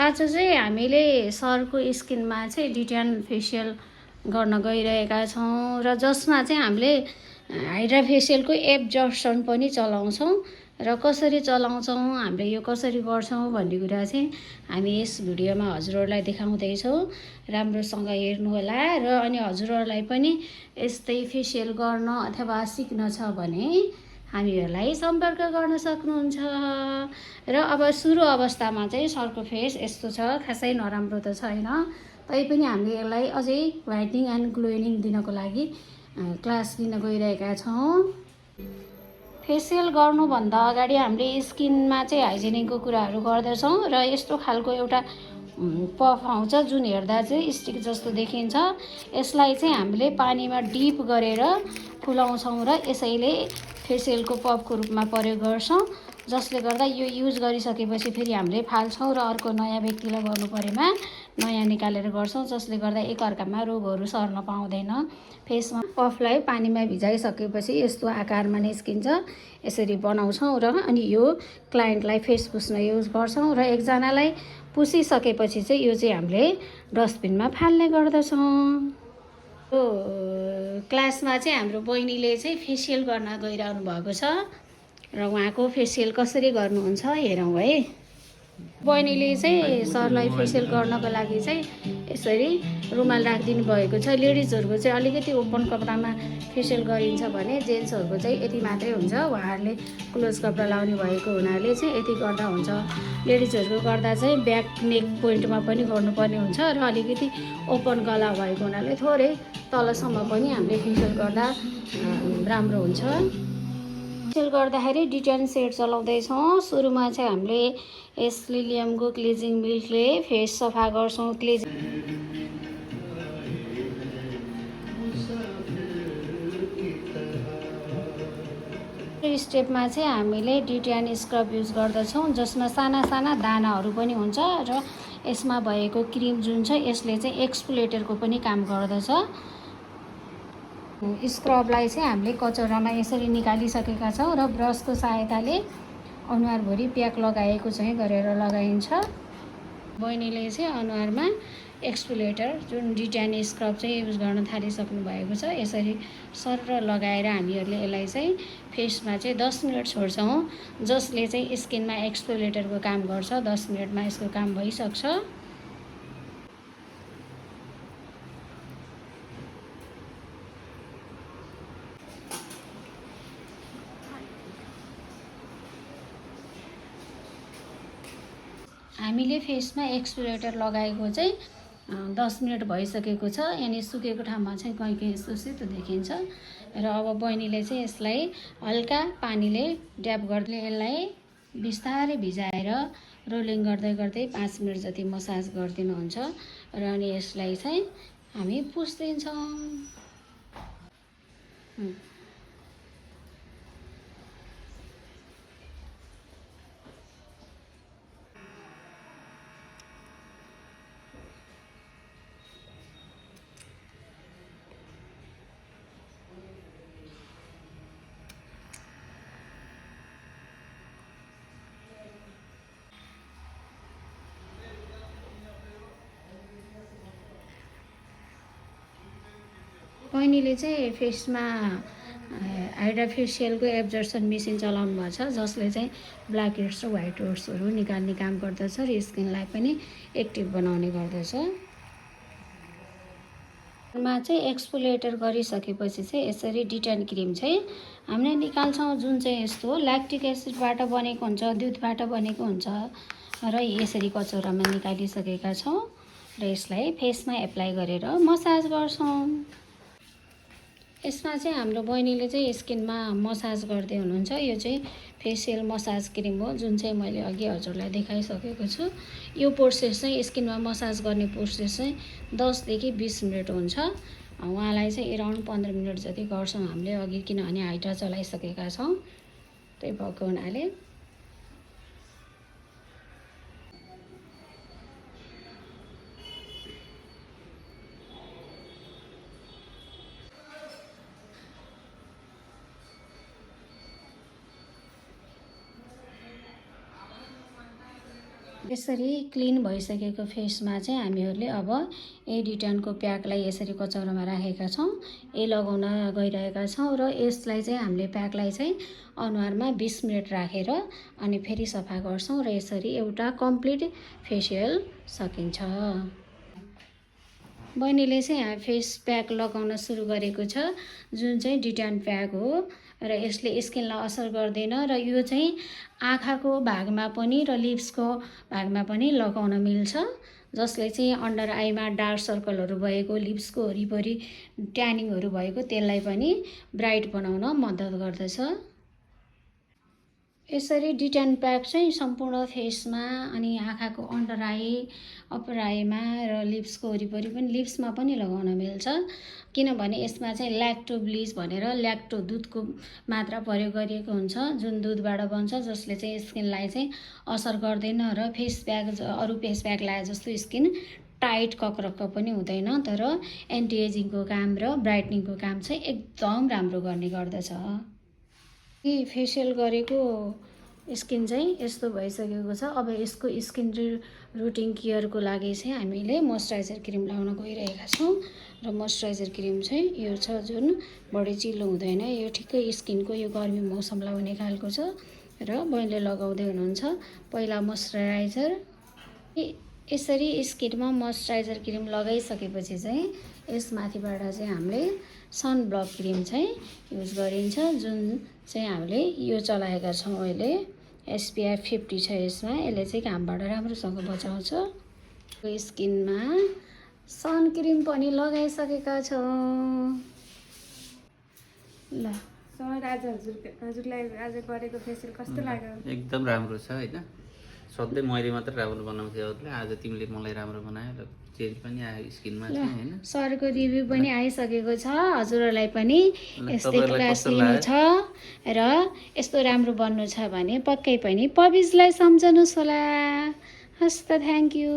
आज चाहिँ हामीले सरको स्किनमा चाहिँ डिटेन फेसियल गर्न गइरहेका छौँ र जसमा चाहिँ हामीले हाइड्रा फेसियलको एब्जर्सन पनि चलाउँछौँ र कसरी चलाउँछौँ, हामीले यो कसरी गर्छौँ भन्ने कुरा चाहिँ हामी यस भिडियोमा हजुरहरूलाई देखाउँदैछौँ। राम्रोसँग हेर्नुहोला र अनि हजुरहरूलाई पनि यस्तै फेसियल गर्न अथवा सिक्न छ भने हामीहरूलाई सम्पर्क गर्न सक्नुहुन्छ। र अब सुरु अवस्थामा चाहिँ सरको फेस यस्तो छ, खासै नराम्रो त छैन, तैपनि हामीले यसलाई अझै व्हाइटनिङ एन्ड ग्लोइनिङ दिनको लागि क्लास लिन गइरहेका छौँ। फेसियल गर्नुभन्दा अगाडि हामीले स्किनमा चाहिँ हाइजेनिङको कुराहरू गर्दछौँ र यस्तो खालको एउटा पफ आउँछ जुन हेर्दा चाहिँ स्टिक जस्तो देखिन्छ। यसलाई चाहिँ हामीले पानीमा डिप गरेर फुलाउँछौँ र यसैले फेसियलको पफको रूपमा प्रयोग गर्छौँ, जसले गर्दा यो युज गरिसकेपछि फेरि हामीले फाल्छौँ र अर्को नयाँ व्यक्तिलाई गर्नु परेमा नयाँ निकालेर गर्छौँ, जसले गर्दा एकअर्कामा रोगहरू सर्न पाउँदैन। फेसमा पफलाई पानीमा भिजाइसकेपछि यस्तो आकारमा निस्किन्छ, यसरी बनाउँछौँ र अनि यो क्लाइन्टलाई फेस पुस्न युज गर्छौँ र एकजनालाई पुसिसकेपछि चाहिँ यो चाहिँ हामीले डस्टबिनमा फाल्ने गर्दछौँ। यो क्लासमा चाहिँ हाम्रो बहिनीले चाहिँ फेसियल गर्न गइरहनु भएको छ र उहाँको फेसियल कसरी गर्नुहुन्छ हेरौँ है। बहिनीले चाहिँ सरलाई फेसियल गर्नको लागि चाहिँ यसरी रुमाल राखिदिनु भएको छ। लेडिजहरूको चाहिँ अलिकति ओपन कपडामा फेसियल गरिन्छ भने जेन्ट्सहरूको चाहिँ यति मात्रै हुन्छ। उहाँहरूले क्लोज कपडा लाउने भएको हुनाले चाहिँ यति गर्दा हुन्छ। लेडिजहरूको गर्दा चाहिँ ब्याक नेक पोइन्टमा पनि गर्नुपर्ने हुन्छ र अलिकति ओपन गला भएको हुनाले थोरै तलसम्म पनि हामीले फेसियल गर्दा राम्रो हुन्छ। फेसियल गर्दाखेरि डिटेन सेट चलाउँदैछौँ। सुरुमा चाहिँ हामीले यस लिलियमको क्लिजिङ मिल्कले फेस सफा गर्छौँ। क्लिजिङ स्टेपमा चाहिँ हामीले डिटेन स्क्रब युज गर्दछौँ, जसमा साना साना दानाहरू पनि हुन्छ र यसमा भएको क्रिम जुन छ यसले चाहिँ एक्सफोलिएटरको पनि काम गर्दछ। स्क्रबलाई चाहिँ हामीले कचौरामा यसरी निकालिसकेका छौँ र ब्रसको सहायताले अनुहारभरि प्याक लगाएको चाहिँ गरेर लगाइन्छ। बहिनीले चाहिँ अनुहारमा एक्सफोलिएटर जुन डिटेन स्क्रब चाहिँ युज गर्न थालिसक्नु भएको छ। यसरी सर लगाएर हामीहरूले यसलाई चाहिँ फेसमा चाहिँ 10 मिनट छोड्छौँ, जसले चाहिँ स्किनमा एक्सफोलिएटरको काम गर्छ। 10 मिनटमा यसको काम भइसक्छ। हामीले फेसमा एक्सफोलिएटर लगाएको चाहिँ 10 मिनट भइसकेको छ। यानि सुकेको ठाउँमा चाहिँ कहीँ कहीँ यस्तो सेतो देखिन्छ र अब बहिनीले चाहिँ यसलाई हल्का पानीले ड्याप गर्दै यसलाई बिस्तारै भिजाएर रोलिङ गर्दै गर्दै 5 मिनट जति मसाज गरिदिनुहुन्छ र अनि यसलाई चाहिँ हामी पुस्दिन्छौँ। बहिनीले चाहिँ फेसमा हाइड्रा फेसियलको एब्जर्सन मेसिन चलाउनु भएको छ, जसले चाहिँ ब्ल्याक हेड्स र व्हाइट हेड्सहरू निकाल्ने काम गर्दछ र स्किनलाई पनि एक्टिभ बनाउने गर्दछ। मा चाहिँ एक्सफोलिएटर गरिसकेपछि चाहिँ यसरी डिटेन क्रिम चाहिँ हामीले निकाल्छौँ, जुन चाहिँ यस्तो ल्याक्टिक एसिडबाट बनेको हुन्छ, दुधबाट बनेको हुन्छ र यसरी कचौरामा निकालिसकेका छौँ र यसलाई फेसमा एप्लाई गरेर मसाज गर्छौँ। यसमा चाहिँ हाम्रो बहिनीले चाहिँ स्किनमा मसाज गर्दै हुनुहुन्छ। यो चाहिँ फेसियल मसाज क्रिम हो, जुन चाहिँ मैले अघि हजुरलाई देखाइसकेको छु। यो प्रोसेस चाहिँ स्किनमा मसाज गर्ने प्रोसेस चाहिँ 10 देखि 20 मिनट हुन्छ। उहाँलाई चाहिँ अराउन्ड 15 मिनट जति गर्छौँ हामीले अघि, किनभने हाइड्रा चलाइसकेका छौँ, त्यही भएको हुनाले। यसरी क्लिन भइसकेको फेसमा चाहिँ हामीहरूले अब एडिटनको प्याकलाई यसरी कचौरामा राखेका छौँ। लगाउन गइरहेका छौँ र यसलाई चाहिँ हामीले प्याकलाई चाहिँ अनुहारमा 20 मिनट राखेर अनि फेरि सफा गर्छौँ र यसरी एउटा कम्प्लिट फेसियल सकिन्छ। बहिनीले चाहिँ फेस प्याक लगाउन सुरु गरेको छ, जुन चाहिँ डिटान प्याक हो र यसले स्किनलाई असर गर्दैन र यो चाहिँ आँखाको भागमा पनि र लिप्सको भागमा पनि लगाउन मिल्छ, जसले चाहिँ अन्डर आईमा डार्क सर्कलहरू भएको, लिप्सको वरिपरि ट्यानिङहरू भएको त्यसलाई पनि ब्राइट बनाउन मद्दत गर्दछ। यसरी डिटान प्याक चाहिँ सम्पूर्ण फेसमा अनि आँखाको अन्डर आई, अप्पर आईमा र लिप्सको वरिपरि पनि, लिप्समा पनि लगाउन मिल्छ, किनभने यसमा चाहिँ ल्याक्टो ब्लिच भनेर ल्याक्टो दुधको मात्रा प्रयोग गरिएको हुन्छ, जुन दुधबाट बन्छ, जसले चाहिँ स्किनलाई चाहिँ असर गर्दैन र फेस प्याक अरू फेस प्याक लाए जस्तो स्किन टाइट कक्रक्क पनि हुँदैन, तर एन्टी एजिङको काम र ब्राइटनिङको काम चाहिँ एकदम राम्रो गर्ने गर्दछ। फेसियल गरेको स्किन चाहिँ यस्तो भइसकेको छ। अब यसको स्किन रुटिन केयरको लागि चाहिँ हामीले मोइस्चराइजर क्रिम लगाउन गइरहेका छौँ र मोइस्चराइजर क्रिम चाहिँ यो छ, जुन बढी चिल्लो हुँदैन, यो ठिकै स्किनको यो गर्मी मौसमलाई हुने खालको छ र बहिनीले लगाउँदै हुनुहुन्छ। पहिला मोइस्चराइजर, यसरी स्किनमा मोइस्चराइजर क्रिम लगाइसकेपछि चाहिँ यसमाथिबाट चाहिँ हामीले सन ब्लक क्रिम चाहिँ युज गरिन्छ, जुन चाहिँ हामीले यो चलाएका छौँ अहिले। SPF 50 छ यसमा, यसले चाहिँ घामबाट राम्रोसँग बचाउँछ। स्किनमा सन क्रिम पनि लगाइसकेका छौँ। ल हजुरलाई आज गरेको फेसियल कस्तो लाग्यो? एकदम राम्रो छ हैन। सधैँ मैले मात्र राम्रो बनाउँथेँ हजुरले, आज तिमीले मलाई राम्रो बनायो र चेन्ज पनि आयो स्किनमा चाहिँ हैन। सरको रिभ्यू पनि आइसकेको छ, हजुरहरूलाई पनि यस्तै क्लास लिनु छ र यस्तो राम्रो बन्नु छ भने पक्कै पनि पबिजलाई सम्झनुहोस् होला। हस् त, थ्याङ्क यू।